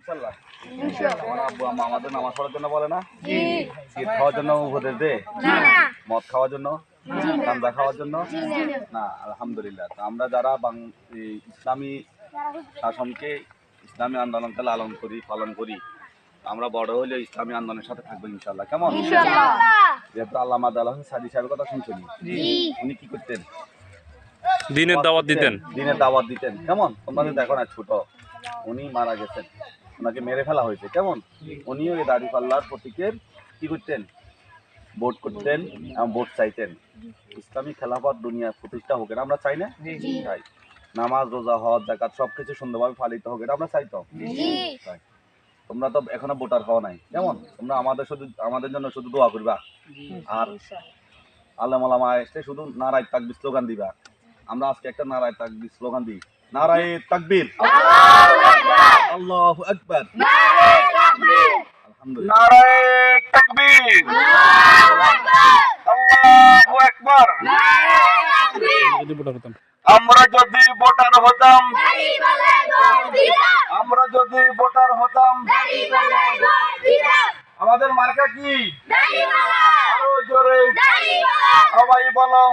ইনশাআল্লাহ। আমার আব্বু আম্মা আমাদের নামাজ পড়ার জন্য বলে না, সিগারেট খাওয়ার জন্য উপদেশ দে, মদ খাওয়ার জন্য, গাঁজা খাওয়ার জন্য না। আলহামদুলিল্লাহ। তো আমরা যারা ইসলামী শাসনকে, ইসলামী আন্দোলনকে লালন করি, পালন করি, আমরা বড় হলে ইসলামী আন্দোলনের সাথে থাকবো ইনশাআল্লাহ। কেমন? যেহেতু আল্লামা আল্লাহ সাদি সাহেবের কথা শুনছেন, উনি কি করতেন? দিনের দাওয়াত দিতেন। কেমন? তোমরা দেখো না, ছোট উনি মারা গেছেন, ওনাকে মেরে ফেলা হয়েছে। কেমন? উনিও এই দাঁড়িপাল্লার প্রতীকের কি করতেন? ভোট করতেন এবং ভোট চাইতেন। ইসলামী খেলাফত দুনিয়ার প্রতিষ্ঠা হোক, এটা আমরা চাই না? চাই। নামাজ, রোজা, হজ, যাকাত সবকিছু সুন্দরভাবে পালিত হোক, এটা আমরা চাই তো? চাই। তোমরা তো এখনো ভোটার হওয়া নাই। কেমন? তোমরা আমাদের জন্য শুধু দোয়া করবা, আর আলেম ওলামা এসে শুধু নারায়ে তাকবীর স্লোগান দিবা। আমরা আজকে একটা নারায়ে তাকবীর স্লোগান দিই, নারায়ে তাকবীর, আল্লাহু আকবার, আলহামদুলিল্লাহ, নারায়ে তাকবীর, আল্লাহু আকবার। আমরা যদি ভোটার হতাম, আমাদের মার্কা কি? আরো জোরে সবাই বলো।